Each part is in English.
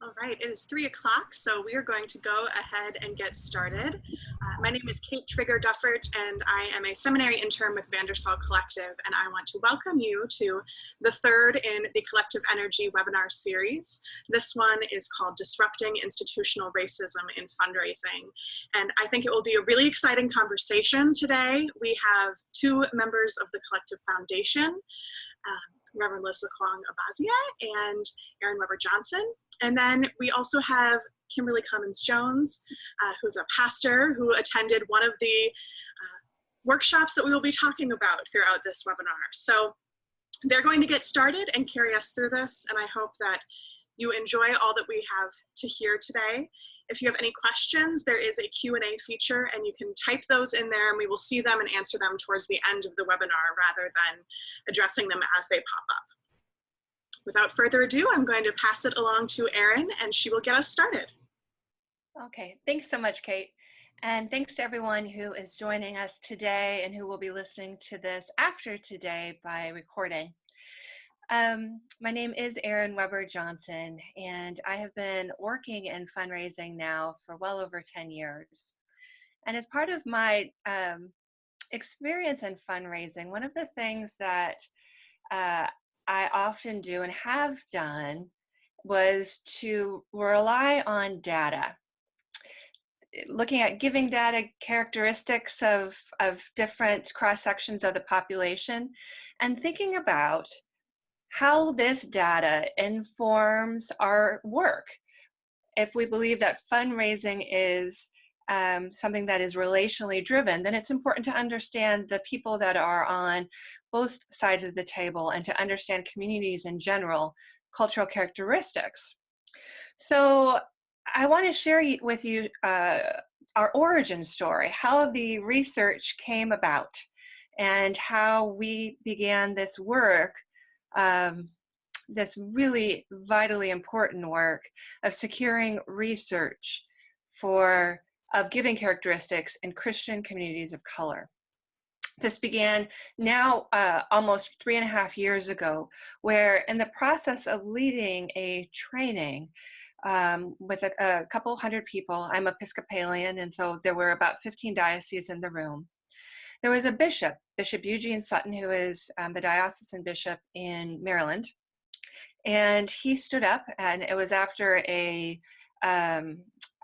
All right, it is 3 o'clock, so we are going to go ahead and get started. My name is Kate Trigger-Duffert, and I am a seminary intern with Vandersall Collective, and I want to welcome you to the third in the Collective Energy webinar series. This one is called Disrupting Institutional Racism in Fundraising, and I think it will be a really exciting conversation today. We have two members of the Collective Foundation, Reverend Larissa Kwong Abazia and Erin Johnson. And then we also have Kymberley Clemons-Jones, who's a pastor who attended one of the workshops that we will be talking about throughout this webinar. So they're going to get started and carry us through this, and I hope that you enjoy all that we have to hear today. If you have any questions, there is a Q&A feature, and you can type those in there, and we will see them and answer them towards the end of the webinar rather than addressing them as they pop up. Without further ado, I'm going to pass it along to Erin, and she will get us started. Okay, thanks so much, Kate. And thanks to everyone who is joining us today and who will be listening to this after today by recording. My name is Erin Johnson, and I have been working in fundraising now for well over 10 years. And as part of my experience in fundraising, one of the things that I often do and have done was to rely on data. Looking at giving data, characteristics of different cross-sections of the population, and thinking about how this data informs our work. If we believe that fundraising is something that is relationally driven, then it's important to understand the people that are on both sides of the table and to understand communities in general, cultural characteristics. So I want to share with you our origin story, how the research came about and how we began this work, this really vitally important work of securing research of giving characteristics in Christian communities of color. This began now almost 3.5 years ago, where in the process of leading a training with a couple hundred people, I'm Episcopalian, and so there were about 15 dioceses in the room. There was a bishop, Bishop Eugene Sutton, who is the diocesan bishop in Maryland, and he stood up, and it was after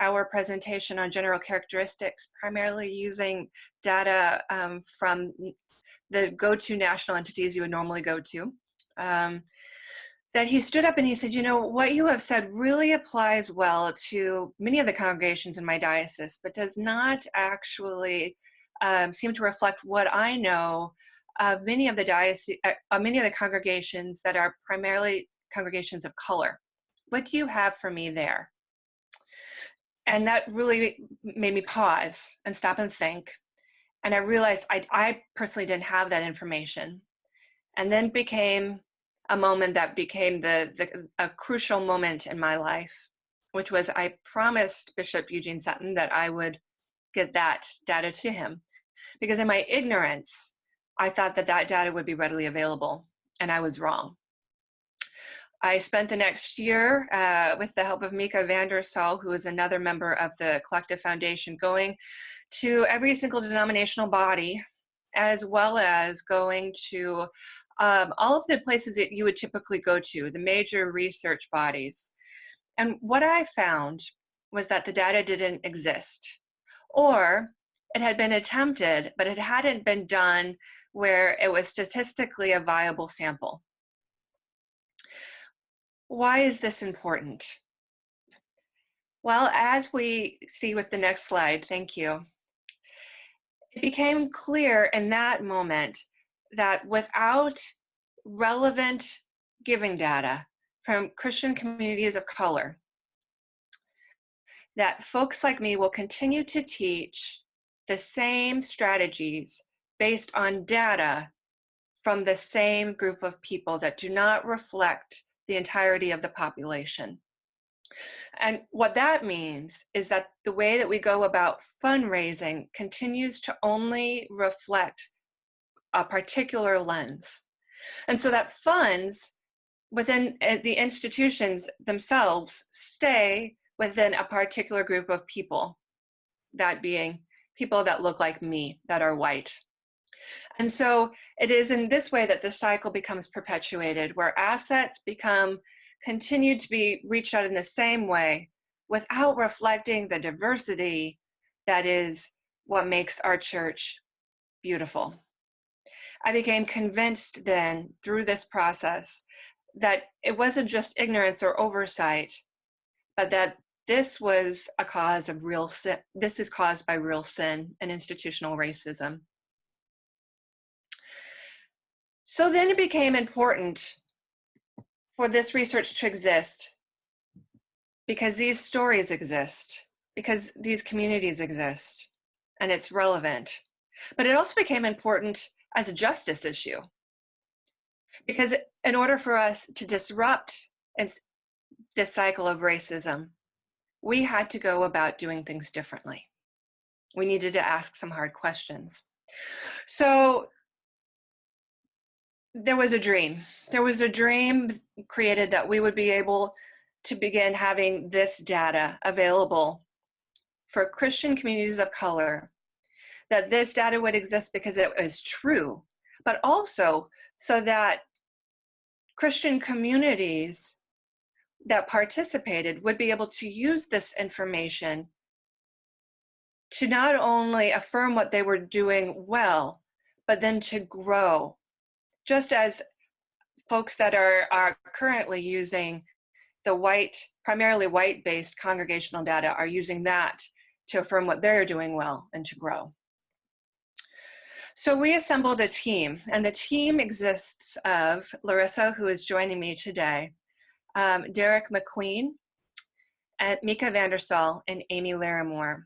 our presentation on general characteristics, primarily using data from the go-to national entities you would normally go to, that he stood up and he said, you know, what you have said really applies well to many of the congregations in my diocese, but does not actually seem to reflect what I know of many of the congregations that are primarily congregations of color. What do you have for me there? And that really made me pause and stop and think. And I realized I personally didn't have that information. And then became a moment that became a crucial moment in my life, which was I promised Bishop Eugene Sutton that I would get that data to him. Because in my ignorance, I thought that data would be readily available, and I was wrong. I spent the next year with the help of Mika Vandersall, who is another member of the Collective Foundation, going to every single denominational body, as well as going to all of the places that you would typically go to, the major research bodies. And what I found was that the data didn't exist, or it had been attempted, but it hadn't been done where it was statistically a viable sample. Why is this important? Well, as we see with the next slide, thank you, it became clear in that moment that without relevant giving data from Christian communities of color, that folks like me will continue to teach the same strategies based on data from the same group of people that do not reflect the entirety of the population. And what that means is that the way that we go about fundraising continues to only reflect a particular lens. And so that funds within the institutions themselves stay within a particular group of people, that being people that look like me, that are white. And so it is in this way that the cycle becomes perpetuated, where assets continue to be reached out in the same way without reflecting the diversity that is what makes our church beautiful. I became convinced then through this process that it wasn't just ignorance or oversight, but that this was a cause of real sin. This is caused by real sin and institutional racism. So then it became important for this research to exist because these stories exist, because these communities exist, and it's relevant. But it also became important as a justice issue, because in order for us to disrupt this cycle of racism, we had to go about doing things differently. We needed to ask some hard questions. So there was a dream. There was a dream created that we would be able to begin having this data available for Christian communities of color, that this data would exist because it was true, but also so that Christian communities that participated would be able to use this information to not only affirm what they were doing well, but then to grow. Just as folks that are currently using the primarily white-based congregational data are using that to affirm what they're doing well and to grow. So we assembled a team, and the team exists of Larissa, who is joining me today, Derek McQueen, and Mika Vandersall, and Amy Larimore.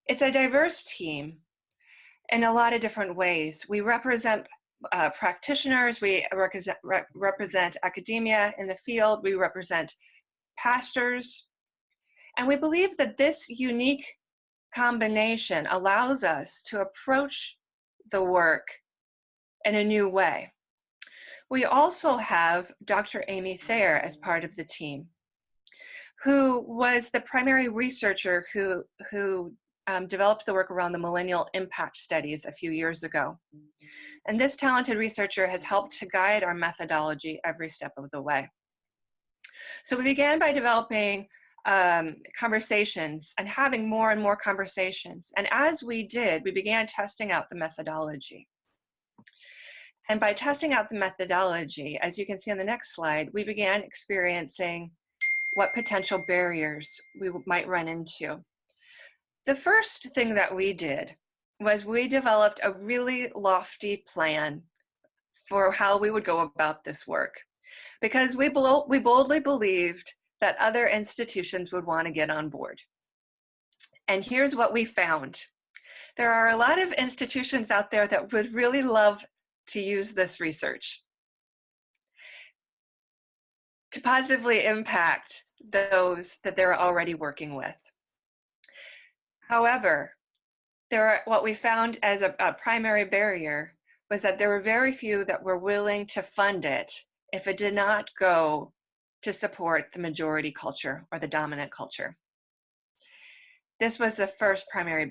It's a diverse team in a lot of different ways. We represent practitioners, we represent academia in the field, we represent pastors, and we believe that this unique combination allows us to approach the work in a new way. We also have Dr. Amy Thayer as part of the team, who was the primary researcher who developed the work around the millennial impact studies a few years ago. And this talented researcher has helped to guide our methodology every step of the way. So we began by developing conversations and having more and more conversations. And as we did, we began testing out the methodology. And by testing out the methodology, as you can see on the next slide, we began experiencing what potential barriers we might run into. The first thing that we did was we developed a really lofty plan for how we would go about this work, because we boldly believed that other institutions would want to get on board. And here's what we found. There are a lot of institutions out there that would really love to use this research to positively impact those that they're already working with. However, what we found as a primary barrier was that there were very few that were willing to fund it if it did not go to support the majority culture or the dominant culture. This was the first primary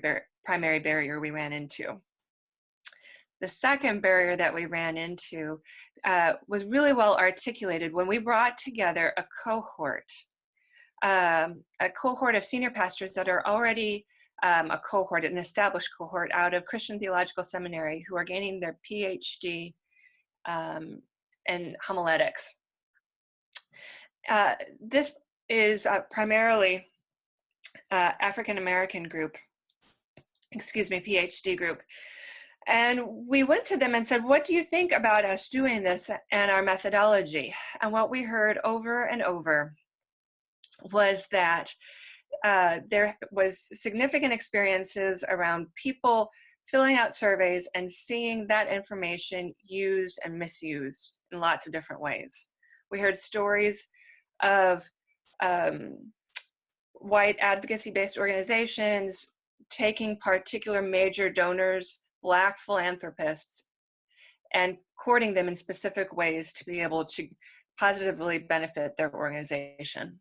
barrier we ran into. The second barrier that we ran into was really well articulated when we brought together a cohort of senior pastors that are already an established cohort out of Christian Theological Seminary who are gaining their PhD in homiletics. This is primarily African-American group, PhD group. And we went to them and said, what do you think about us doing this and our methodology? And what we heard over and over was that there was significant experiences around people filling out surveys and seeing that information used and misused in lots of different ways. We heard stories of white advocacy-based organizations taking particular major donors, Black philanthropists, and courting them in specific ways to be able to positively benefit their organization.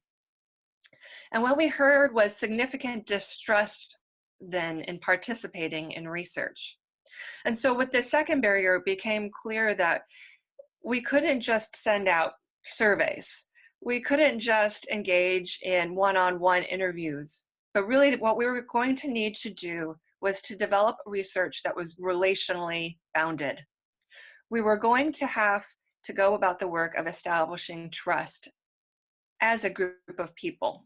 And what we heard was significant distrust then in participating in research. And so with the second barrier, it became clear that we couldn't just send out surveys. We couldn't just engage in one-on-one interviews, but really what we were going to need to do was to develop research that was relationally bounded. We were going to have to go about the work of establishing trust as a group of people.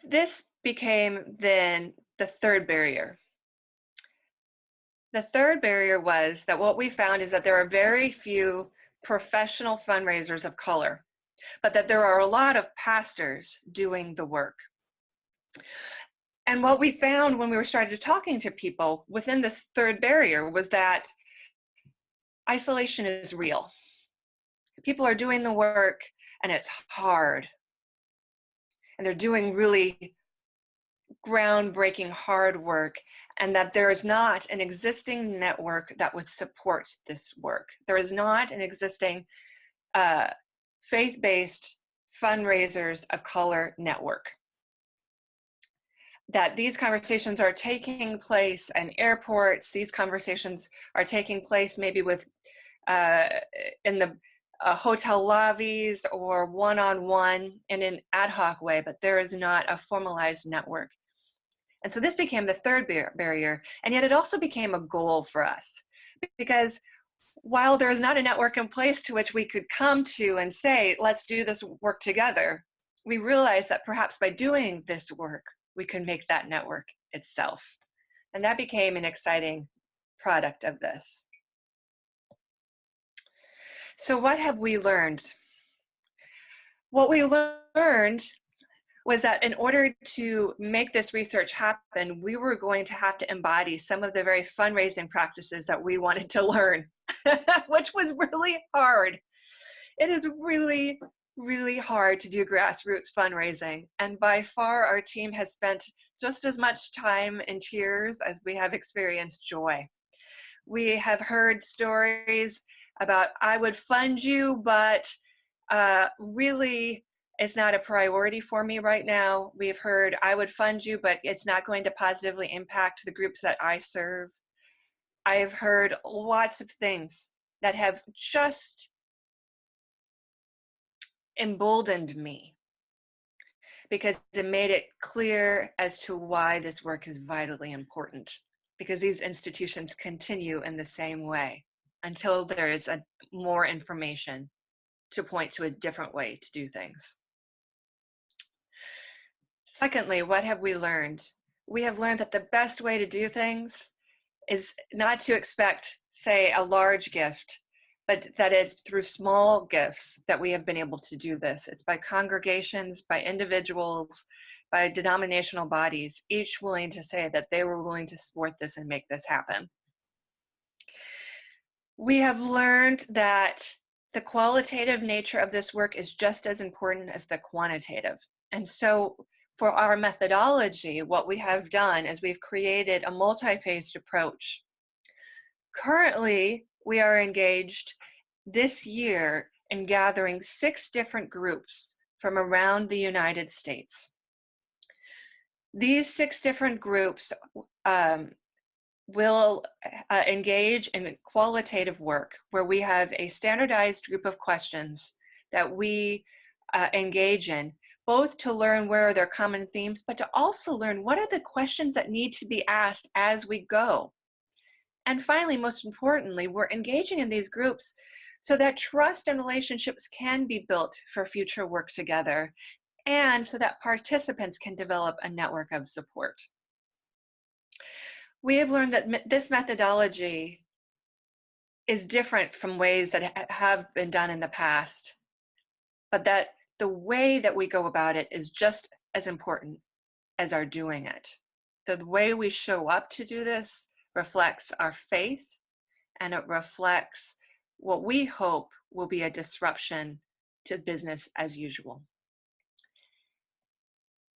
This became then the third barrier. The third barrier was that what we found is that there are very few professional fundraisers of color, but that there are a lot of pastors doing the work. And what we found when we were started talking to people within this third barrier was that isolation is real. People are doing the work and it's hard. And they're doing really groundbreaking hard work, and that there is not an existing network that would support this work. There is not an existing faith-based fundraisers of color network. That these conversations are taking place in airports, these conversations are taking place maybe with in the hotel lobbies or one-on-one in an ad hoc way, but there is not a formalized network. And so this became the third barrier, and yet it also became a goal for us, because while there is not a network in place to which we could come to and say, let's do this work together, we realized that perhaps by doing this work, we can make that network itself. And that became an exciting product of this. So what have we learned? What we learned was that in order to make this research happen, we were going to have to embody some of the very fundraising practices that we wanted to learn, which was really hard. It is really, really hard to do grassroots fundraising. And by far, our team has spent just as much time in tears as we have experienced joy. We have heard stories about, I would fund you, but really, it's not a priority for me right now. We've heard, I would fund you, but it's not going to positively impact the groups that I serve. I've heard lots of things that have just emboldened me, because it made it clear as to why this work is vitally important, because these institutions continue in the same way until there is more information to point to a different way to do things. Secondly, what have we learned? We have learned that the best way to do things is not to expect, say, a large gift, but that it's through small gifts that we have been able to do this. It's by congregations, by individuals, by denominational bodies, each willing to say that they were willing to support this and make this happen. We have learned that the qualitative nature of this work is just as important as the quantitative. And so for our methodology, what we have done is we've created a multi-phased approach. Currently, we are engaged this year in gathering 6 different groups from around the United States. These 6 different groups will engage in qualitative work where we have a standardized group of questions that we engage in, both to learn where are their common themes, but to also learn what are the questions that need to be asked as we go. And finally, most importantly, we're engaging in these groups so that trust and relationships can be built for future work together, and so that participants can develop a network of support. We have learned that this methodology is different from ways that have been done in the past, but that the way that we go about it is just as important as our doing it. The way we show up to do this reflects our faith, and it reflects what we hope will be a disruption to business as usual.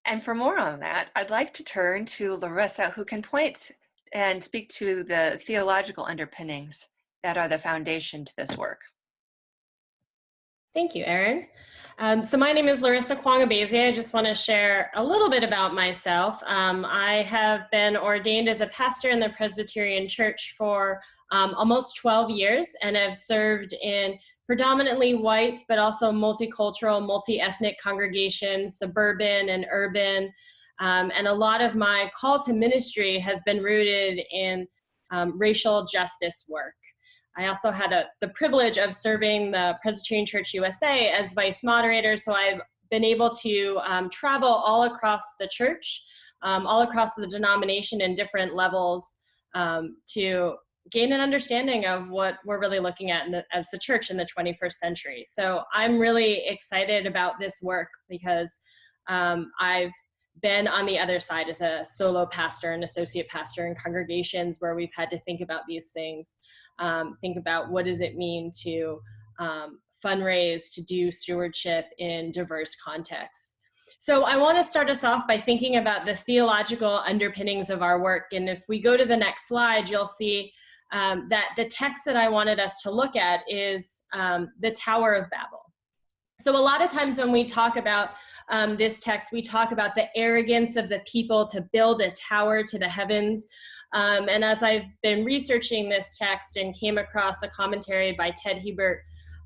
And for more on that, I'd like to turn to Larissa, who can point and speak to the theological underpinnings that are the foundation to this work. Thank you, Erin. So my name is Larissa Kwong Abazia. I just want to share a little bit about myself. I have been ordained as a pastor in the Presbyterian Church for almost 12 years, and I've served in predominantly white, but also multicultural, multi-ethnic congregations, suburban and urban. And a lot of my call to ministry has been rooted in racial justice work. I also had the privilege of serving the Presbyterian Church USA as vice moderator, so I've been able to travel all across the church, all across the denomination in different levels to gain an understanding of what we're really looking at as the church in the 21st century. So I'm really excited about this work because I've been on the other side as a solo pastor and associate pastor in congregations where we've had to think about these things. Think about what does it mean to fundraise, to do stewardship in diverse contexts. So I want to start us off by thinking about the theological underpinnings of our work. And if we go to the next slide, you'll see that the text that I wanted us to look at is the Tower of Babel. So a lot of times when we talk about this text, we talk about the arrogance of the people to build a tower to the heavens. And as I've been researching this text and came across a commentary by Ted Hebert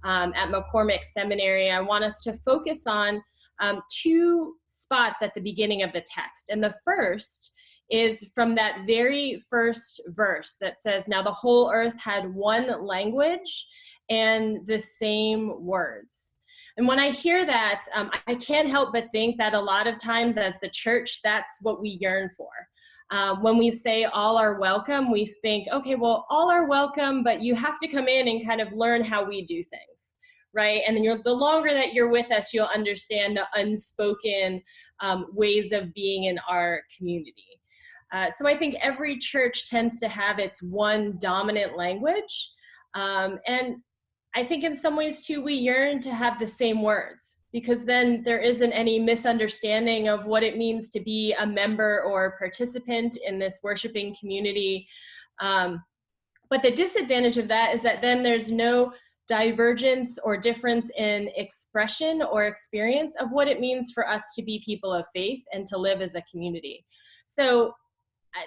at McCormick Seminary, I want us to focus on two spots at the beginning of the text. And the first is from that very first verse that says, "Now the whole earth had one language and the same words." And when I hear that, I can't help but think that a lot of times as the church, that's what we yearn for. When we say all are welcome, we think, okay, well, all are welcome, but you have to come in and kind of learn how we do things, right? And then the longer that you're with us, you'll understand the unspoken ways of being in our community. So I think every church tends to have its one dominant language. And I think in some ways too, we yearn to have the same words, because then there isn't any misunderstanding of what it means to be a member or participant in this worshiping community. But the disadvantage of that is that then there's no divergence or difference in expression or experience of what it means for us to be people of faith and to live as a community. So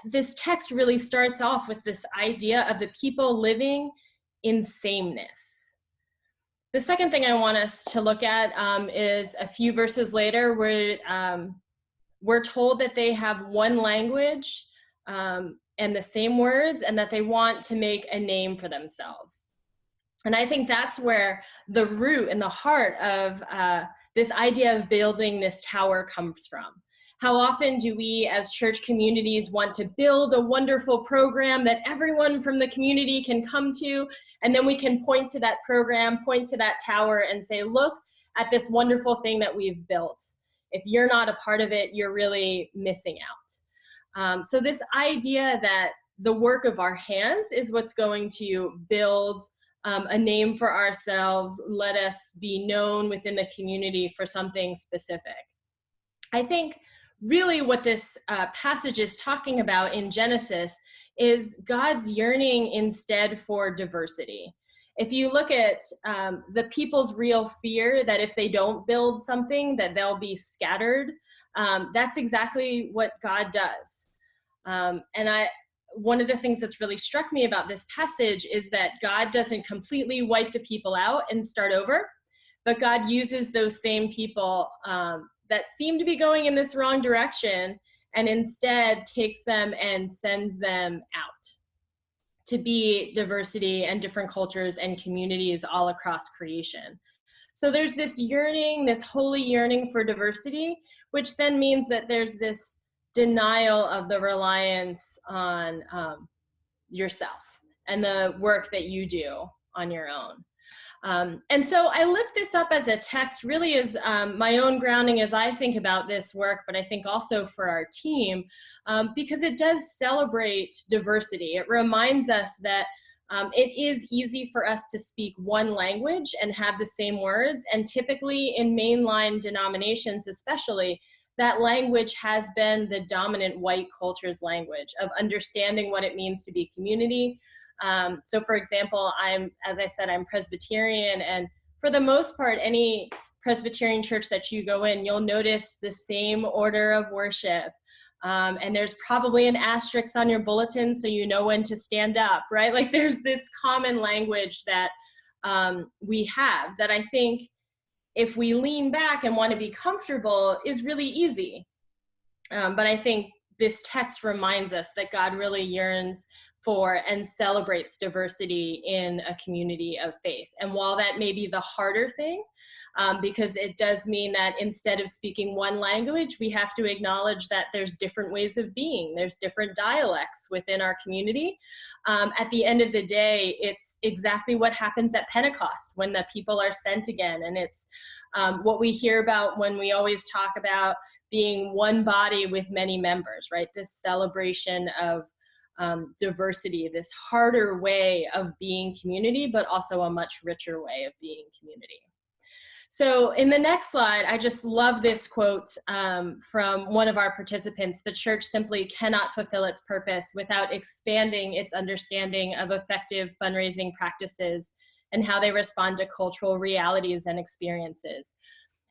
this text really starts off with this idea of the people living in sameness. The second thing I want us to look at is a few verses later where we're told that they have one language and the same words, and that they want to make a name for themselves. And I think that's where the root and the heart of this idea of building this tower comes from. How often do we as church communities want to build a wonderful program that everyone from the community can come to, and then we can point to that program, point to that tower and say, look at this wonderful thing that we've built. If you're not a part of it, you're really missing out. So this idea that the work of our hands is what's going to build a name for ourselves, let us be known within the community for something specific. I think really what this passage is talking about in Genesis is God's yearning instead for diversity. If you look at the people's real fear that if they don't build something that they'll be scattered, that's exactly what God does. And one of the things that's really struck me about this passage is that God doesn't completely wipe the people out and start over, but God uses those same people that seem to be going in this wrong direction and instead takes them and sends them out to be diversity and different cultures and communities all across creation. So there's this yearning, this holy yearning for diversity, which then means that there's this denial of the reliance on yourself and the work that you do on your own. And so I lift this up as a text really as my own grounding as I think about this work, but I think also for our team, because it does celebrate diversity. It reminds us that it is easy for us to speak one language and have the same words, and typically in mainline denominations especially, that language has been the dominant white culture's language of understanding what it means to be community, So for example, as I said, I'm Presbyterian, and for the most part, any Presbyterian church that you go in, you'll notice the same order of worship. And there's probably an asterisk on your bulletin so you know when to stand up, right? Like there's this common language that we have that I think if we lean back and want to be comfortable is really easy. But I think this text reminds us that God really yearns for and celebrates diversity in a community of faith. And while that may be the harder thing, because it does mean that instead of speaking one language, we have to acknowledge that there's different ways of being, there's different dialects within our community. At the end of the day, it's exactly what happens at Pentecost when the people are sent again. And it's what we hear about when we always talk about being one body with many members, right? This celebration of diversity, this harder way of being community, but also a much richer way of being community. So in the next slide, I just love this quote from one of our participants: "The church simply cannot fulfill its purpose without expanding its understanding of effective fundraising practices and how they respond to cultural realities and experiences."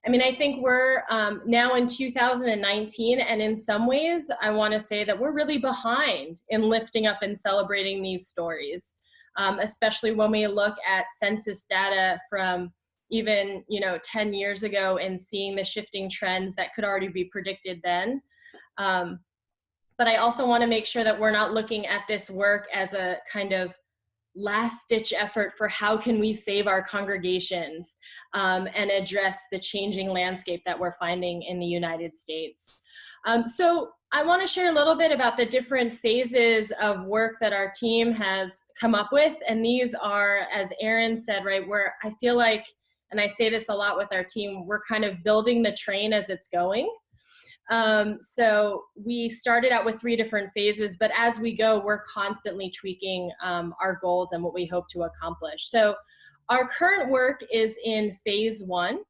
I mean, I think we're now in 2019, and in some ways, I want to say that we're really behind in lifting up and celebrating these stories, especially when we look at census data from even 10 years ago and seeing the shifting trends that could already be predicted then. But I also want to make sure that we're not looking at this work as a kind of last-ditch effort for how can we save our congregations and address the changing landscape that we're finding in the United States. So I want to share a little bit about the different phases of work that our team has come up with. And these are, as Erin said, right, where I feel like, and I say this a lot with our team, we're kind of building the train as it's going. So we started out with 3 different phases, but as we go, we're constantly tweaking our goals and what we hope to accomplish. So our current work is in phase 1,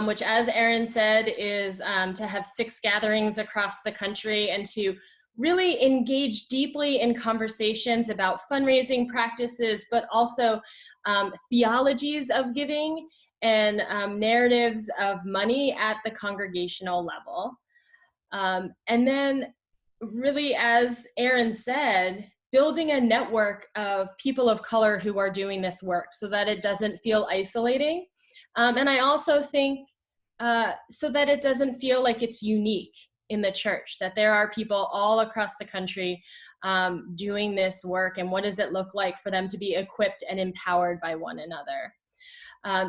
which, as Erin said, is to have 6 gatherings across the country and to really engage deeply in conversations about fundraising practices, but also theologies of giving and narratives of money at the congregational level. And then really, as Erin said, building a network of people of color who are doing this work so that it doesn't feel isolating. And I also think so that it doesn't feel like it's unique in the church, that there are people all across the country doing this work, and what does it look like for them to be equipped and empowered by one another.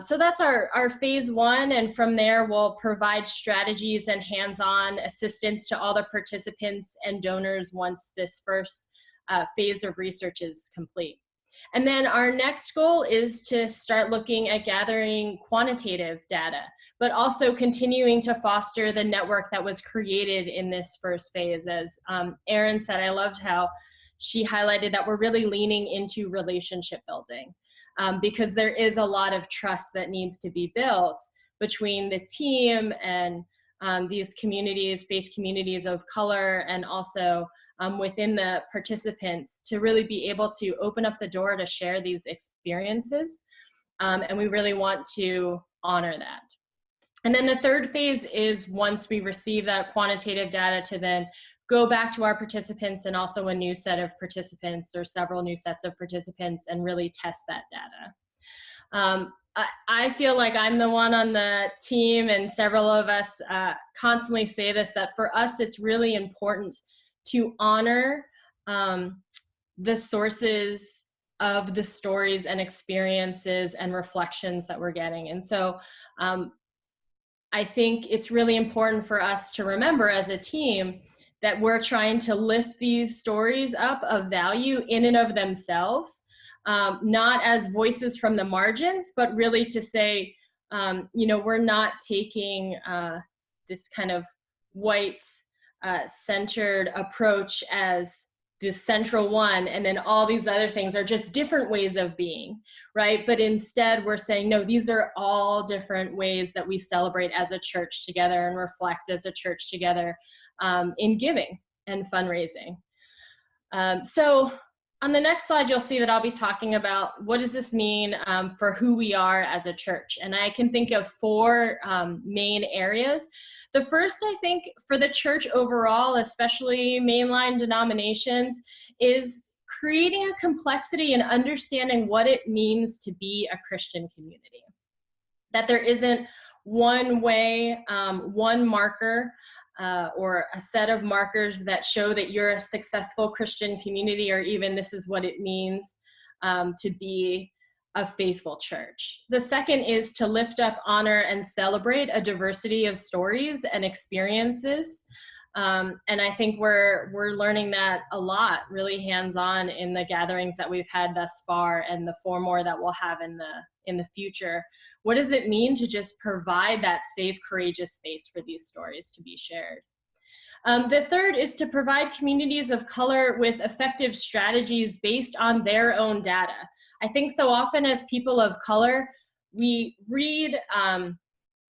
So that's our phase 1, and from there we'll provide strategies and hands-on assistance to all the participants and donors once this first phase of research is complete. And then our next goal is to start looking at gathering quantitative data, but also continuing to foster the network that was created in this first phase. As Erin said, I loved how she highlighted that we're really leaning into relationship building. Because there is a lot of trust that needs to be built between the team and these communities, faith communities of color, and also within the participants to really be able to open up the door to share these experiences. And we really want to honor that. And then the third phase is, once we receive that quantitative data, to then go back to our participants and also a new set of participants or several new sets of participants and really test that data. I feel like I'm the one on the team, and several of us constantly say this, that for us it's really important to honor the sources of the stories and experiences and reflections that we're getting. And so I think it's really important for us to remember as a team that we're trying to lift these stories up of value in and of themselves, not as voices from the margins, but really to say, we're not taking this kind of white centered approach as the central one, and then all these other things are just different ways of being, right? But instead we're saying, no, these are all different ways that we celebrate as a church together and reflect as a church together in giving and fundraising. So On the next slide, you'll see that I'll be talking about what does this mean for who we are as a church. And I can think of four main areas. The first, I think, for the church overall, especially mainline denominations, is creating a complexity and understanding what it means to be a Christian community. That there isn't one way, one marker, or a set of markers that show that you're a successful Christian community, or even this is what it means to be a faithful church. The second is to lift up, honor, and celebrate a diversity of stories and experiences. And I think we're learning that a lot, really hands-on in the gatherings that we've had thus far, and the four more that we'll have in the future. What does it mean to just provide that safe, courageous space for these stories to be shared? The third is to provide communities of color with effective strategies based on their own data. I think so often as people of color, we read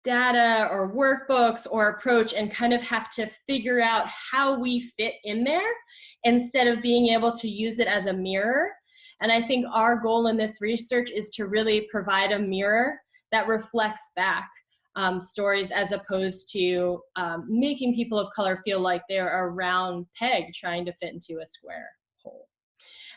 data or workbooks or approach and kind of have to figure out how we fit in there instead of being able to use it as a mirror. And I think our goal in this research is to really provide a mirror that reflects back stories, as opposed to making people of color feel like they're a round peg trying to fit into a square hole.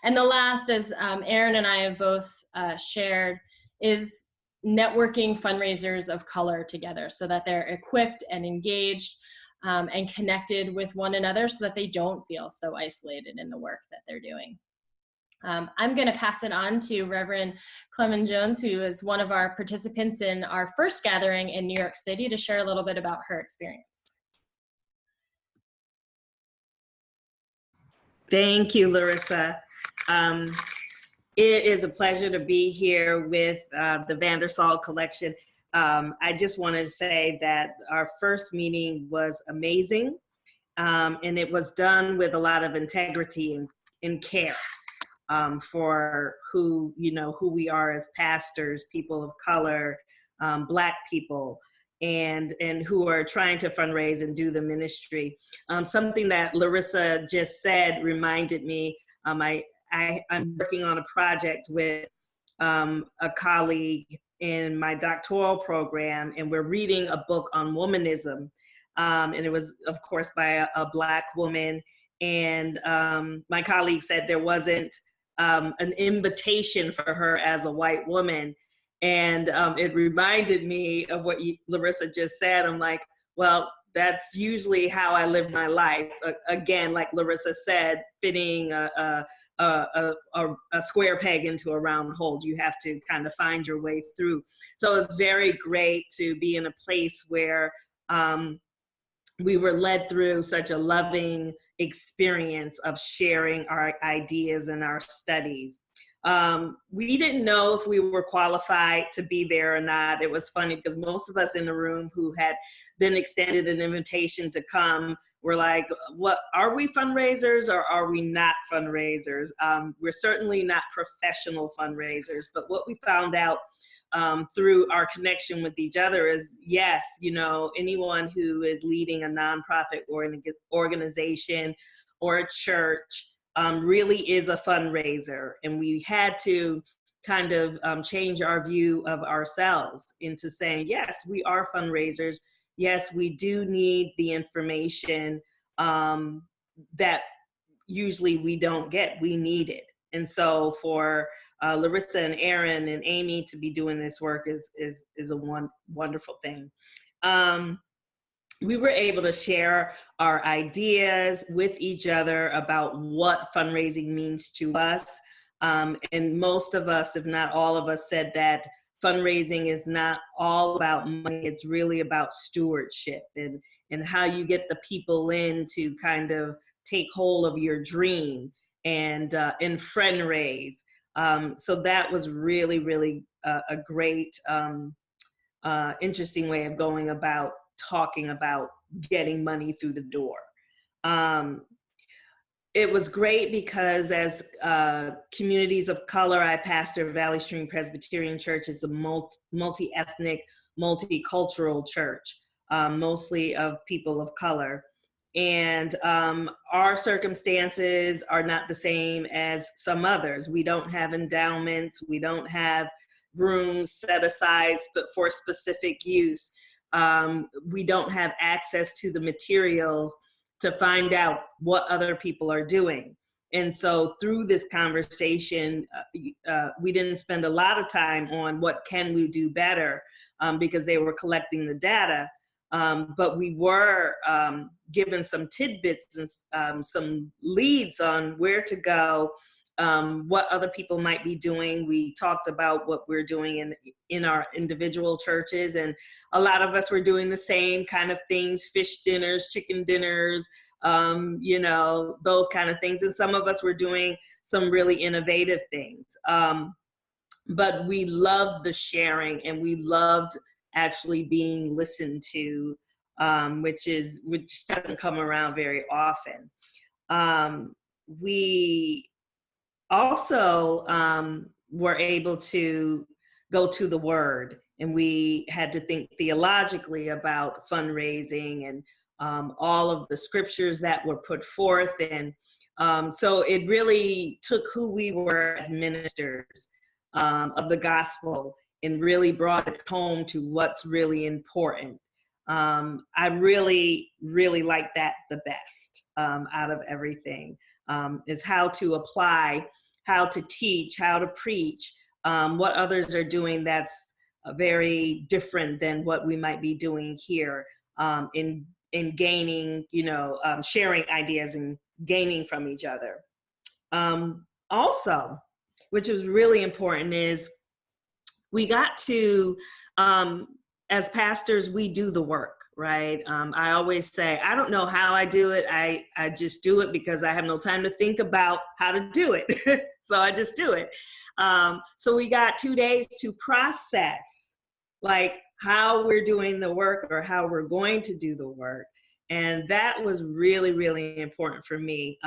And the last, as Erin and I have both shared, is networking fundraisers of color together so that they're equipped and engaged and connected with one another so that they don't feel so isolated in the work that they're doing. I'm going to pass it on to Reverend Clemons-Jones, who is one of our participants in our first gathering in New York City, to share a little bit about her experience. Thank you, Larissa. It is a pleasure to be here with the Vandersall collection. I just wanted to say that our first meeting was amazing, and it was done with a lot of integrity and care. For who we are as pastors, people of color, Black people, and who are trying to fundraise and do the ministry. Something that Larissa just said reminded me, I'm working on a project with a colleague in my doctoral program, and we're reading a book on womanism. And it was, of course, by a Black woman. And my colleague said there wasn't an invitation for her as a white woman. And it reminded me of what Larissa just said. I'm like, well, that's usually how I live my life. Again, like Larissa said, fitting a square peg into a round hole. You have to kind of find your way through. So it's very great to be in a place where we were led through such a loving experience of sharing our ideas and our studies. We didn't know if we were qualified to be there or not. It was funny because most of us in the room who had been extended an invitation to come were like, what, are we fundraisers or are we not fundraisers? We're certainly not professional fundraisers, but what we found out through our connection with each other is, yes, anyone who is leading a nonprofit organization or a church really is a fundraiser. And we had to kind of change our view of ourselves into saying, yes, we are fundraisers. Yes, we do need the information that usually we don't get. We need it. And so for Larissa and Erin and Amy to be doing this work is a wonderful thing. We were able to share our ideas with each other about what fundraising means to us. And most of us, if not all of us, said that fundraising is not all about money. It's really about stewardship and how you get the people in to kind of take hold of your dream and friend raise. So that was really, really a great, interesting way of going about talking about getting money through the door. It was great because as communities of color, I pastor Valley Stream Presbyterian Church. Is a multi-ethnic, multicultural church, mostly of people of color. And our circumstances are not the same as some others. We don't have endowments. We don't have rooms set aside for specific use. We don't have access to the materials to find out what other people are doing. And so through this conversation, we didn't spend a lot of time on what can we do better, because they were collecting the data. But we were given some tidbits and some leads on where to go, what other people might be doing. We talked about what we're doing in our individual churches, and a lot of us were doing the same kind of things: fish dinners, chicken dinners, you know, those kind of things. And some of us were doing some really innovative things. But we loved the sharing, and we loved actually being listened to, which doesn't come around very often. We also were able to go to the Word, and we had to think theologically about fundraising and all of the scriptures that were put forth. And so it really took who we were as ministers of the gospel and really brought it home to what's really important. I really, really like that the best out of everything, is how to apply, how to teach, how to preach, what others are doing that's very different than what we might be doing here, in gaining, you know, sharing ideas and gaining from each other. Also, which is really important, is we got to, as pastors, we do the work, right? I always say, I don't know how I do it. I just do it because I have no time to think about how to do it. So I just do it. So we got 2 days to process, like, how we're doing the work or how we're going to do the work. And that was really, really important for me.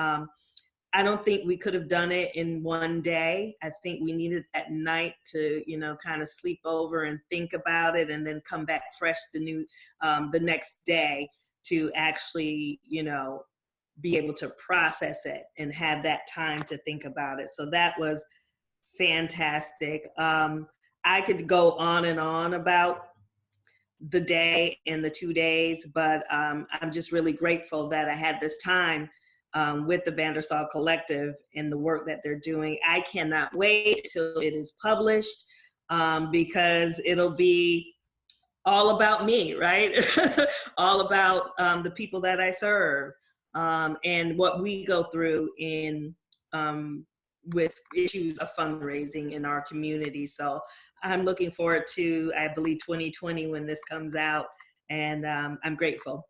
I don't think we could have done it in one day. I think we needed that night to, you know, kind of sleep over and think about it, and then come back fresh the next day to actually, you know, be able to process it and have that time to think about it. So that was fantastic. I could go on and on about the day and the 2 days, but I'm just really grateful that I had this time with the Vandersall Collective and the work that they're doing. I cannot wait till it is published, because it'll be all about me, right? All about the people that I serve, and what we go through in with issues of fundraising in our community. So I'm looking forward to, I believe, 2020 when this comes out, and I'm grateful.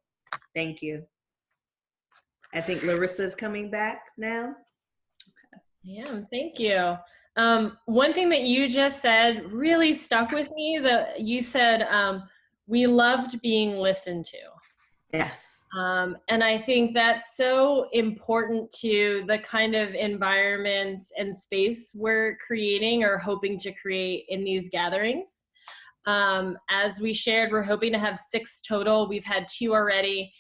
Thank you. I think Larissa's coming back now. Okay. Yeah, thank you. One thing that you just said really stuck with me, that you said, we loved being listened to. Yes. And I think that's so important to the kind of environment and space we're creating or hoping to create in these gatherings. As we shared, we're hoping to have 6 total. We've had 2 already.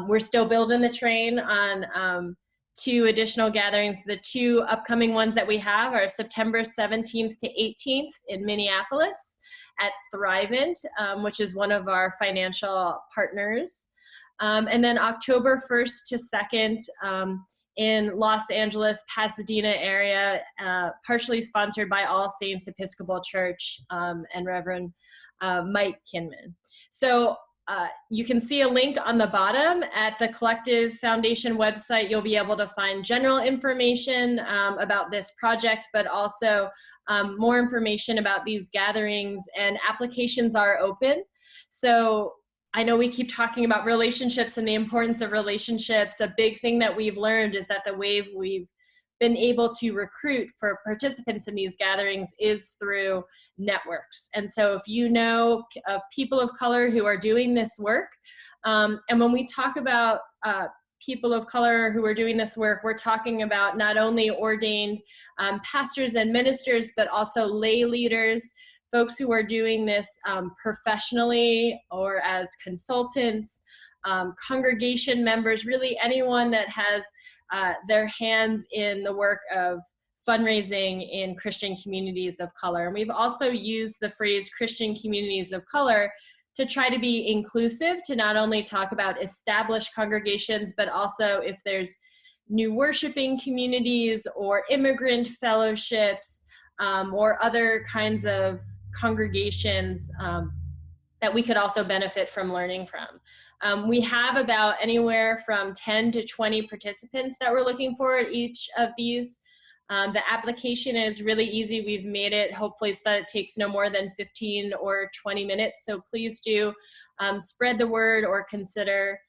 We're still building the train on 2 additional gatherings. The 2 upcoming ones that we have are September 17th to 18th in Minneapolis at Thrivent, which is one of our financial partners. And then October 1st to 2nd in Los Angeles, Pasadena area, partially sponsored by All Saints Episcopal Church and Reverend Mike Kinman. So you can see a link on the bottom at the Collective Foundation website. You'll be able to find general information about this project, but also more information about these gatherings, and applications are open. So I know we keep talking about relationships and the importance of relationships. A big thing that we've learned is that the way we've been able to recruit for participants in these gatherings is through networks. And so if you know of people of color who are doing this work, and when we talk about people of color who are doing this work, we're talking about not only ordained pastors and ministers, but also lay leaders, folks who are doing this professionally or as consultants, congregation members, really anyone that has their hands in the work of fundraising in Christian communities of color. And we've also used the phrase Christian communities of color to try to be inclusive, to not only talk about established congregations, but also if there's new worshiping communities or immigrant fellowships or other kinds of congregations that we could also benefit from learning from. We have about anywhere from 10 to 20 participants that we're looking for at each of these. The application is really easy. We've made it hopefully so that it takes no more than 15 or 20 minutes. So please do spread the word or consider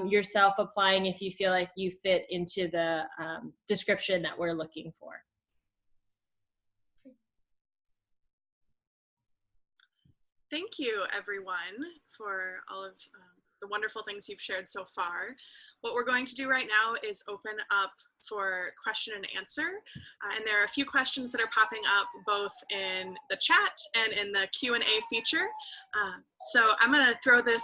yourself applying if you feel like you fit into the description that we're looking for. Thank you, everyone, for all of the wonderful things you've shared so far. What we're going to do right now is open up for question and answer. And there are a few questions that are popping up both in the chat and in the Q&A feature. So I'm going to throw this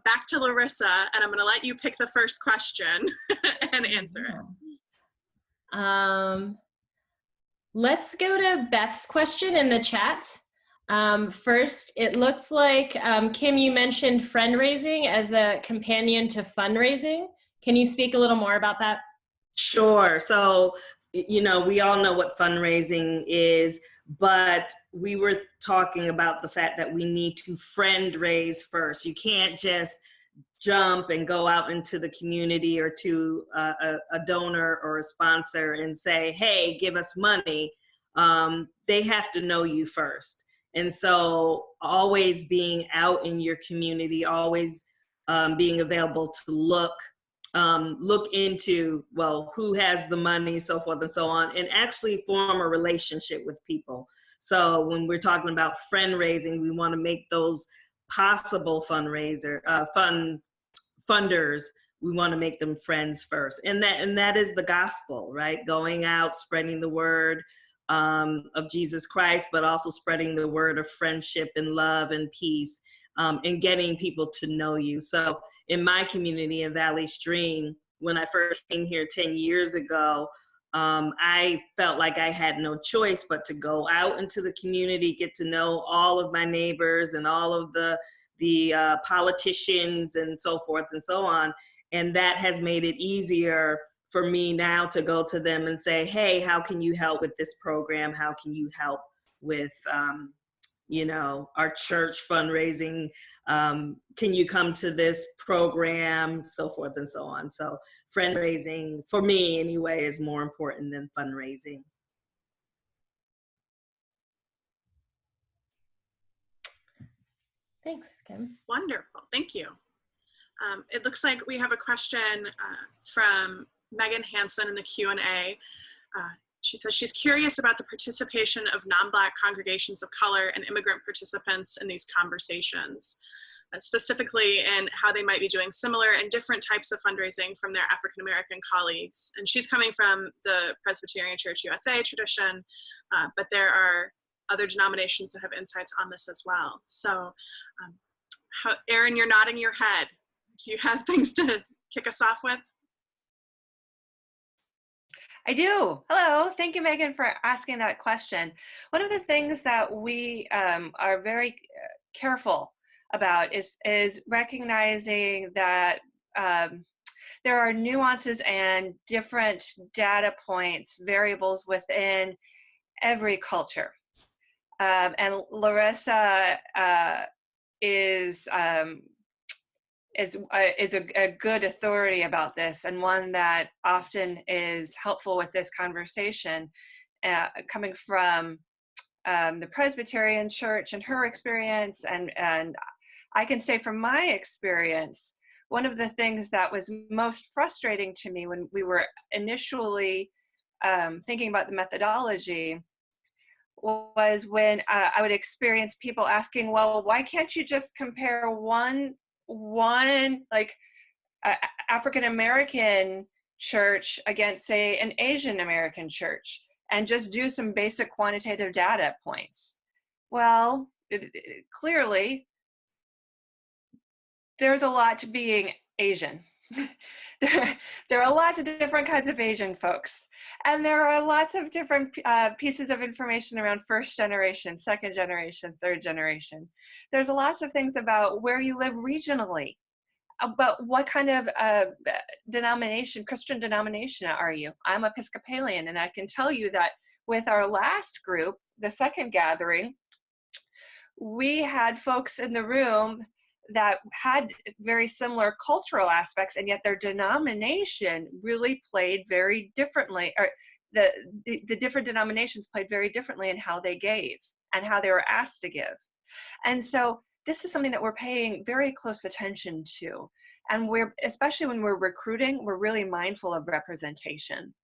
back to Larissa, and I'm going to let you pick the first question and answer it. Let's go to Beth's question in the chat. First, it looks like, Kim, you mentioned fundraising as a companion to fundraising. Can you speak a little more about that? Sure. So, you know, we all know what fundraising is, but we were talking about the fact that we need to friend raise first. You can't just jump and go out into the community or to a donor or a sponsor and say, hey, give us money. They have to know you first. And so always being out in your community, always being available to look into, well, who has the money, so forth and so on, and actually form a relationship with people. So when we're talking about friend raising, we want to make those possible funders, we want to make them friends first. And that is the gospel, right? Going out, spreading the word of Jesus Christ, but also spreading the word of friendship and love and peace, and getting people to know you. So in my community in Valley Stream, when I first came here 10 years ago, I felt like I had no choice but to go out into the community, get to know all of my neighbors and all of the politicians and so forth and so on. And that has made it easier for me now to go to them and say, hey, how can you help with this program? How can you help with, you know, our church fundraising? Can you come to this program? So forth and so on. So friend raising, for me anyway, is more important than fundraising. Thanks, Kim. Wonderful, thank you. It looks like we have a question from Megan Hansen in the Q&A. She says she's curious about the participation of non-Black congregations of color and immigrant participants in these conversations, specifically in how they might be doing similar and different types of fundraising from their African-American colleagues. And she's coming from the Presbyterian Church USA tradition, but there are other denominations that have insights on this as well. So, Erin, you're nodding your head. Do you have things to kick us off with? I do. Hello. Thank you, Megan, for asking that question. One of the things that we are very careful about is recognizing that there are nuances and different data points, variables within every culture. And Larissa is a good authority about this, and one that often is helpful with this conversation, coming from the Presbyterian Church and her experience. And I can say from my experience, one of the things that was most frustrating to me when we were initially thinking about the methodology was when I would experience people asking, well, why can't you just compare one like African American church against, say, an Asian American church, and just do some basic quantitative data points? Well, clearly there's a lot to being Asian. There are lots of different kinds of Asian folks. And there are lots of different pieces of information around first generation, second generation, third generation. There's lots of things about where you live regionally, about what kind of denomination, Christian denomination are you? I'm Episcopalian, and I can tell you that with our last group, the second gathering, we had folks in the room that had very similar cultural aspects, and yet their denomination really played very differently, or the different denominations played very differently in how they gave and how they were asked to give. And so this is something that we're paying very close attention to. And especially when we're recruiting, we're really mindful of representation.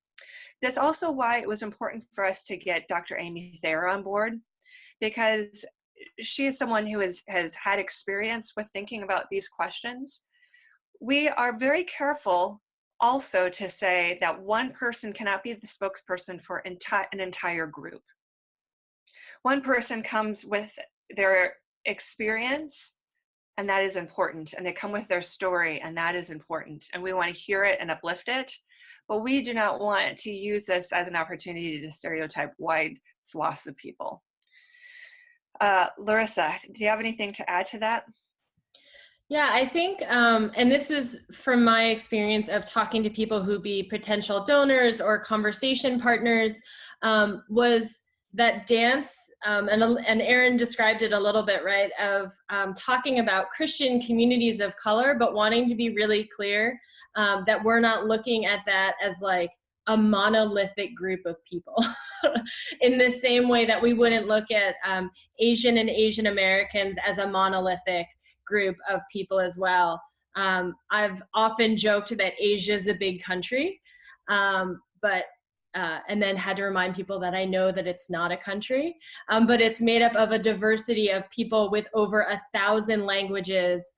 That's also why it was important for us to get Dr. Amy Thayer on board, because she is someone who has had experience with thinking about these questions. We are very careful also to say that one person cannot be the spokesperson for an entire group. One person comes with their experience, and that is important, and they come with their story, and that is important, and we want to hear it and uplift it, but we do not want to use this as an opportunity to stereotype wide swaths of people. Larissa, do you have anything to add to that? Yeah, I think, and this was from my experience of talking to people who be potential donors or conversation partners, was that dance, and Erin described it a little bit, right, of talking about Christian communities of color, but wanting to be really clear that we're not looking at that as like a monolithic group of people in the same way that we wouldn't look at Asian and Asian Americans as a monolithic group of people as well. I've often joked that Asia is a big country, but and then had to remind people that I know that it's not a country, but it's made up of a diversity of people with over 1,000 languages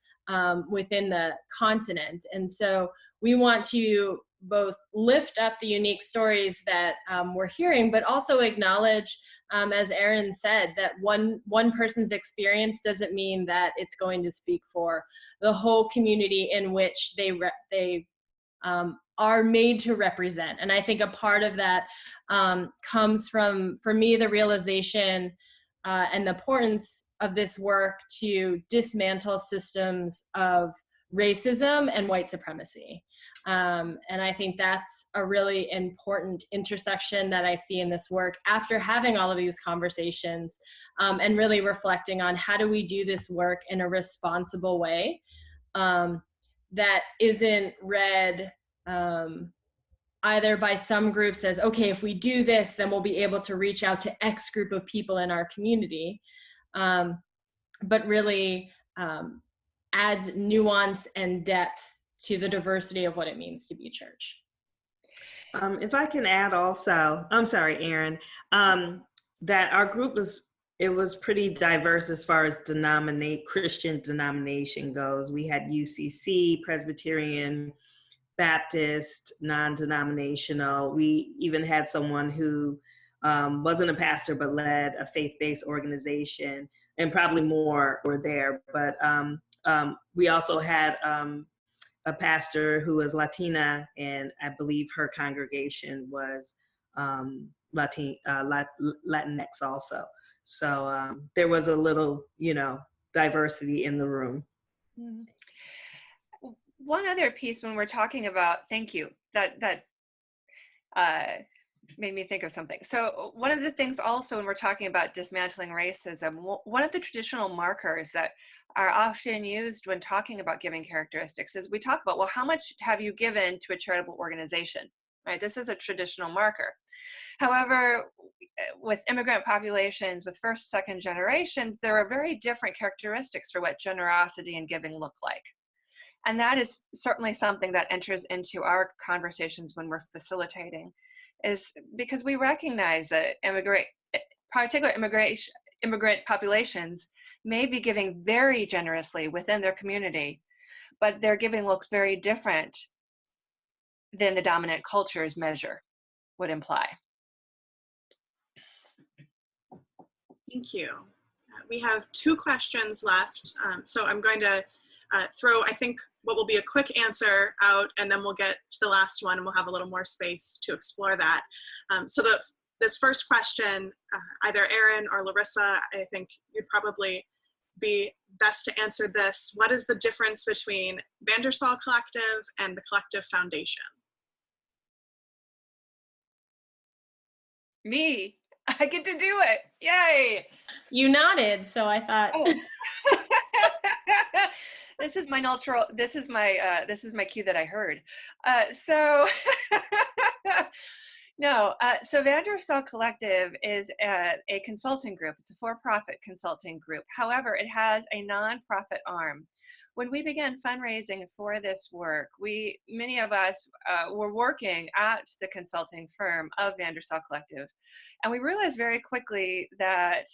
within the continent. And so we want to both lift up the unique stories that we're hearing, but also acknowledge, as Erin said, that one person's experience doesn't mean that it's going to speak for the whole community in which they are made to represent. And I think a part of that comes from, for me, the realization and the importance of this work to dismantle systems of racism and white supremacy. And I think that's a really important intersection that I see in this work after having all of these conversations, and really reflecting on how do we do this work in a responsible way that isn't read either by some groups as, okay, if we do this, then we'll be able to reach out to X group of people in our community, but really adds nuance and depth to the diversity of what it means to be church. If I can add also, I'm sorry, Erin, that our group was pretty diverse as far as Christian denomination goes. We had UCC, Presbyterian, Baptist, non-denominational. We even had someone who wasn't a pastor but led a faith-based organization, and probably more were there. But we also had a pastor who was Latina, and I believe her congregation was Latinx also. So there was a little, diversity in the room. Mm-hmm. One other piece when we're talking about, thank you, that made me think of something. So one of the things also when we're talking about dismantling racism, one of the traditional markers that are often used when talking about giving characteristics is we talk about, well, how much have you given to a charitable organization, right? This is a traditional marker. However, with immigrant populations, with first, second generations, there are very different characteristics for what generosity and giving look like. And that is certainly something that enters into our conversations when we're facilitating, is because we recognize that particular immigrant populations may be giving very generously within their community, but their giving looks very different than the dominant culture's measure would imply. Thank you. We have 2 questions left, so I'm going to throw, I think, what will be a quick answer out, and then we'll get to the last one and we'll have a little more space to explore that. This first question, either Erin or Larissa, I think you'd probably be best to answer this. What is the difference between Vandersall Collective and the Collective Foundation? Me. I get to do it. Yay. You nodded, so I thought. Oh. This is my natural, this is my cue that I heard. So Vandersall Collective is a consulting group. It's a for-profit consulting group. However, it has a nonprofit arm. When we began fundraising for this work, many of us were working at the consulting firm of Vandersall Collective. And we realized very quickly that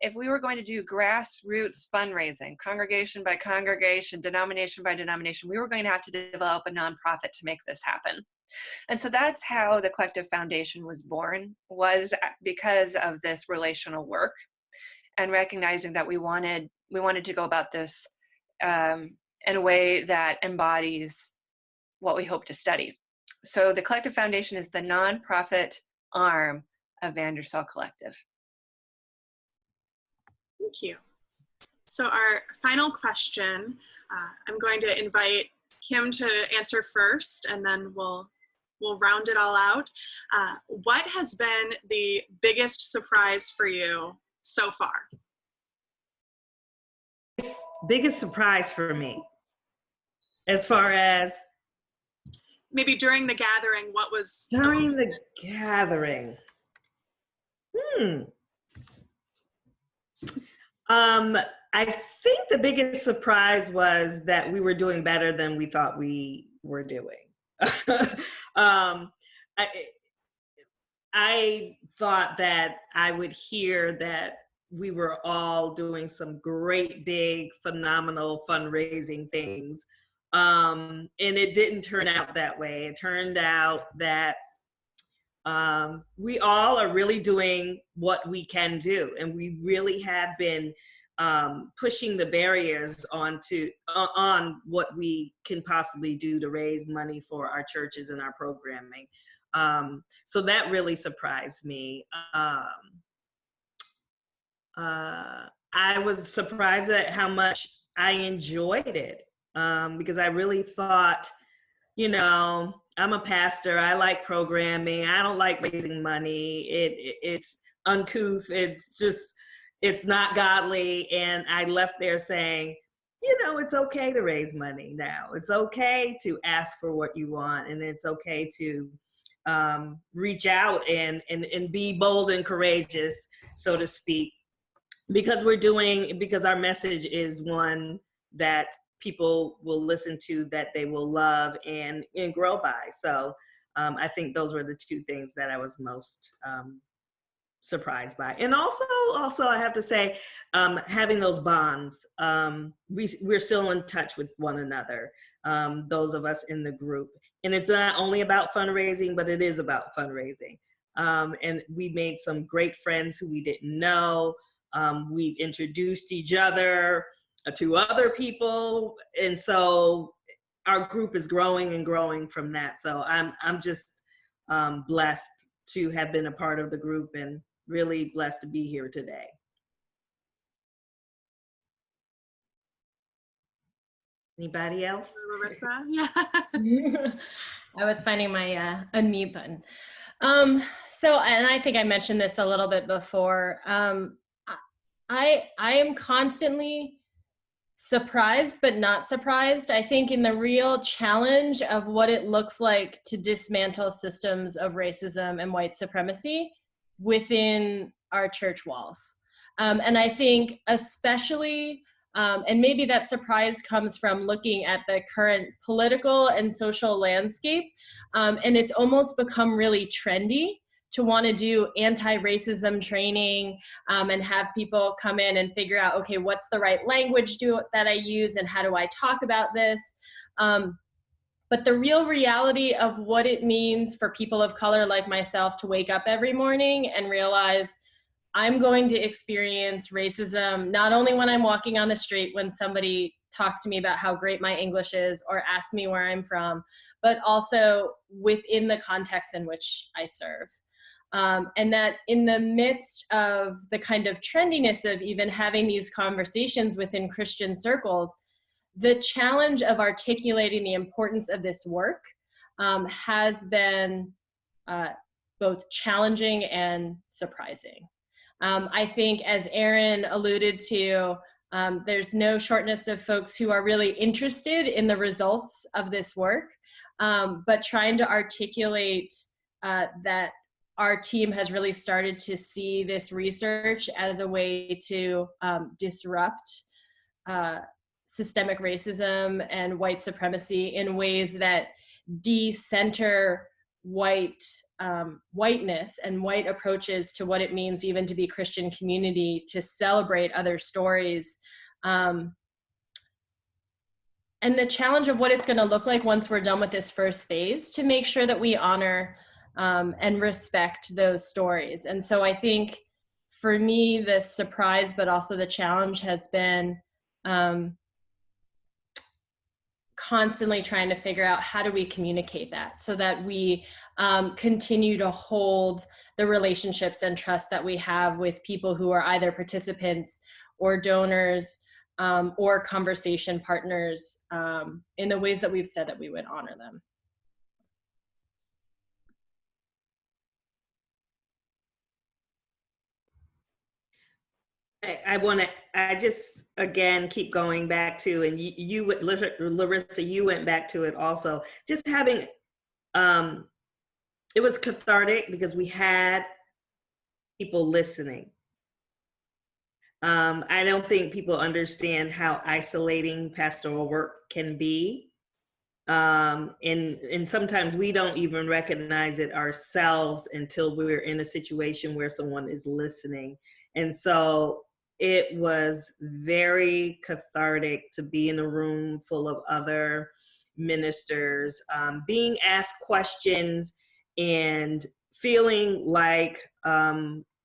if we were going to do grassroots fundraising, congregation by congregation, denomination by denomination, we were going to have to develop a nonprofit to make this happen. And so that's how the Collective Foundation was born, was because of this relational work and recognizing that we wanted to go about this in a way that embodies what we hope to study. So the Collective Foundation is the nonprofit arm of Vandersall Collective. Thank you. So our final question, I'm going to invite Kim to answer first, and then we'll round it all out. What has been the biggest surprise for you so far? Biggest surprise for me, as far as? Maybe during the gathering, what was? During the gathering. I think the biggest surprise was that we were doing better than we thought we were doing. I thought that I would hear that we were all doing some great, big, phenomenal fundraising things. And it didn't turn out that way. It turned out that we all are really doing what we can do. And we really have been pushing the barriers on what we can possibly do to raise money for our churches and our programming. So that really surprised me. I was surprised at how much I enjoyed it, because I really thought, I'm a pastor, I like programming, I don't like raising money, it's uncouth, it's not godly. And I left there saying, it's okay to raise money now. It's okay to ask for what you want, and it's okay to reach out and be bold and courageous, so to speak, because our message is one that people will listen to, that they will love and grow by. So I think those were the two things that I was most surprised by. And also I have to say, having those bonds, we're still in touch with one another, those of us in the group. And it's not only about fundraising, but it is about fundraising. And we made some great friends who we didn't know. We've introduced each other to other people. And so our group is growing and growing from that. So I'm just blessed to have been a part of the group, and really blessed to be here today. Anybody else? Larissa? Yeah. I was finding my unmute button. So, and I think I mentioned this a little bit before. I am constantly surprised, but not surprised. I think in the real challenge of what it looks like to dismantle systems of racism and white supremacy within our church walls. And I think especially, and maybe that surprise comes from looking at the current political and social landscape, and it's almost become really trendy to want to do anti-racism training and have people come in and figure out, okay, what's the right language that I use, and how do I talk about this? But the real reality of what it means for people of color like myself to wake up every morning and realize I'm going to experience racism, not only when I'm walking on the street, when somebody talk to me about how great my English is or ask me where I'm from, but also within the context in which I serve. And that in the midst of the kind of trendiness of even having these conversations within Christian circles, the challenge of articulating the importance of this work has been both challenging and surprising. I think, as Erin alluded to, there's no shortness of folks who are really interested in the results of this work, but trying to articulate that our team has really started to see this research as a way to disrupt systemic racism and white supremacy in ways that de-center whiteness and white approaches to what it means even to be Christian community, to celebrate other stories. And the challenge of what it's going to look like once we're done with this first phase, to make sure that we honor and respect those stories. And so I think for me, the surprise, but also the challenge has been constantly trying to figure out how do we communicate that so that we continue to hold the relationships and trust that we have with people who are either participants or donors or conversation partners in the ways that we've said that we would honor them. I just, again, keep going back to, and you, Larissa, you went back to it also, just having, it was cathartic because we had people listening. I don't think people understand how isolating pastoral work can be. And sometimes we don't even recognize it ourselves until we're in a situation where someone is listening. And so it was very cathartic to be in a room full of other ministers, being asked questions and feeling like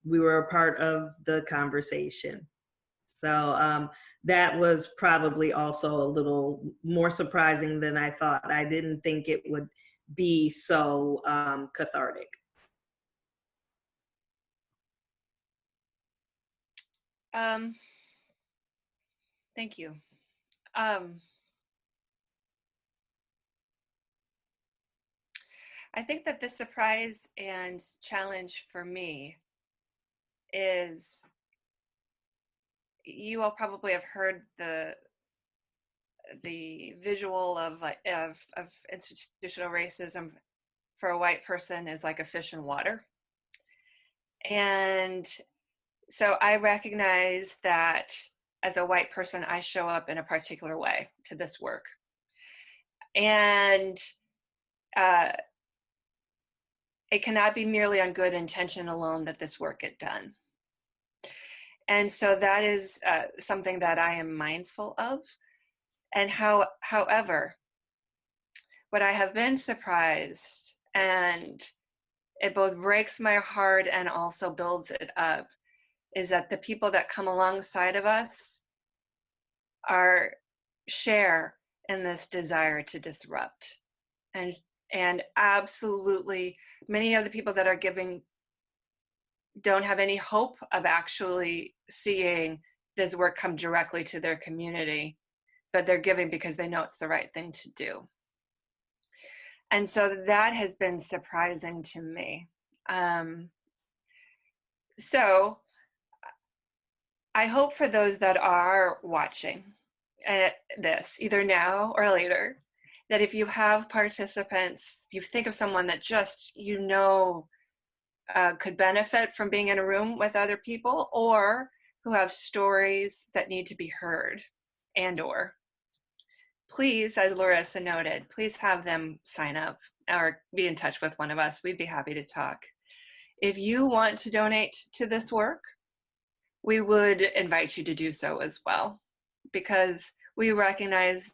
we were a part of the conversation. So that was probably also a little more surprising than I thought. I didn't think it would be so cathartic. Thank you. I think that the surprise and challenge for me is, you all probably have heard the visual of institutional racism for a white person is like a fish in water. And so I recognize that as a white person, I show up in a particular way to this work. And it cannot be merely on good intention alone that this work get done. And so that is something that I am mindful of. And however, what I have been surprised, and it both breaks my heart and also builds it up, is that the people that come alongside of us share in this desire to disrupt. And absolutely, many of the people that are giving don't have any hope of actually seeing this work come directly to their community, but they're giving because they know it's the right thing to do. And so that has been surprising to me. So I hope for those that are watching this, either now or later, that if you have participants, you think of someone that just, could benefit from being in a room with other people, or who have stories that need to be heard, or please, as Larissa noted, please have them sign up or be in touch with one of us. We'd be happy to talk. If you want to donate to this work, we would invite you to do so as well, because we recognize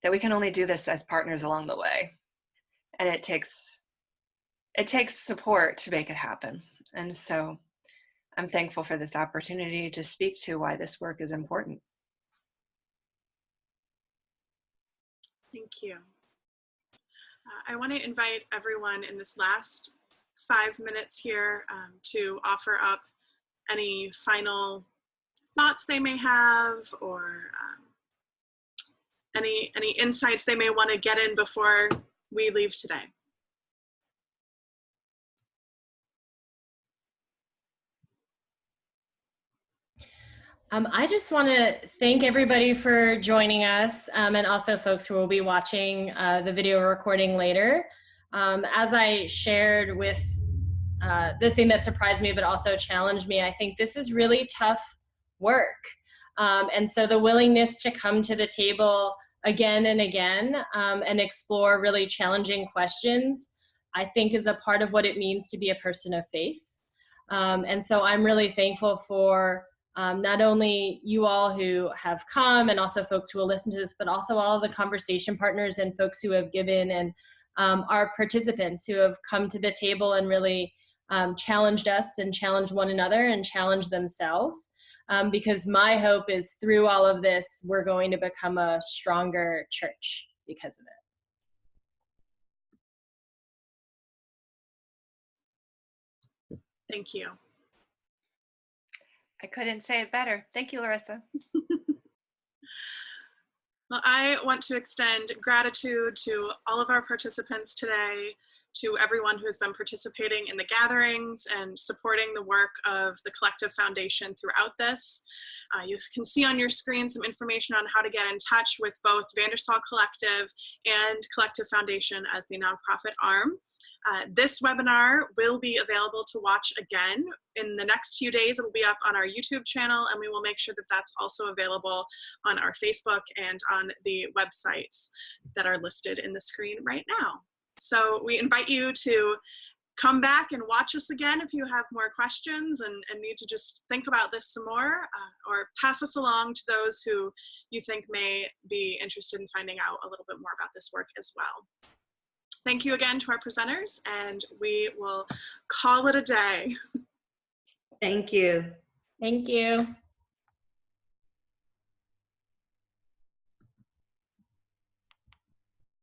that we can only do this as partners along the way. And it takes support to make it happen. And so I'm thankful for this opportunity to speak to why this work is important. Thank you. I want to invite everyone in this last 5 minutes here to offer up any final thoughts they may have, or any insights they may want to get in before we leave today. I just want to thank everybody for joining us, and also folks who will be watching the video recording later. As I shared with the thing that surprised me but also challenged me, I think this is really tough work. And so the willingness to come to the table again and again and explore really challenging questions, I think, is a part of what it means to be a person of faith. And so I'm really thankful for not only you all who have come and also folks who will listen to this, but also all of the conversation partners and folks who have given, and our participants who have come to the table and really challenged us and challenged one another and challenged themselves. Because my hope is through all of this, we're going to become a stronger church because of it. Thank you. I couldn't say it better. Thank you, Larissa. Well, I want to extend gratitude to all of our participants today, to everyone who has been participating in the gatherings and supporting the work of the Collective Foundation throughout this. You can see on your screen some information on how to get in touch with both Vandersall Collective and Collective Foundation as the nonprofit arm. This webinar will be available to watch again in the next few days. It will be up on our YouTube channel, and we will make sure that that's also available on our Facebook and on the websites that are listed in the screen right now. So we invite you to come back and watch us again if you have more questions and need to just think about this some more, or pass us along to those who you think may be interested in finding out a little bit more about this work as well. Thank you again to our presenters, and we will call it a day. Thank you. Thank you.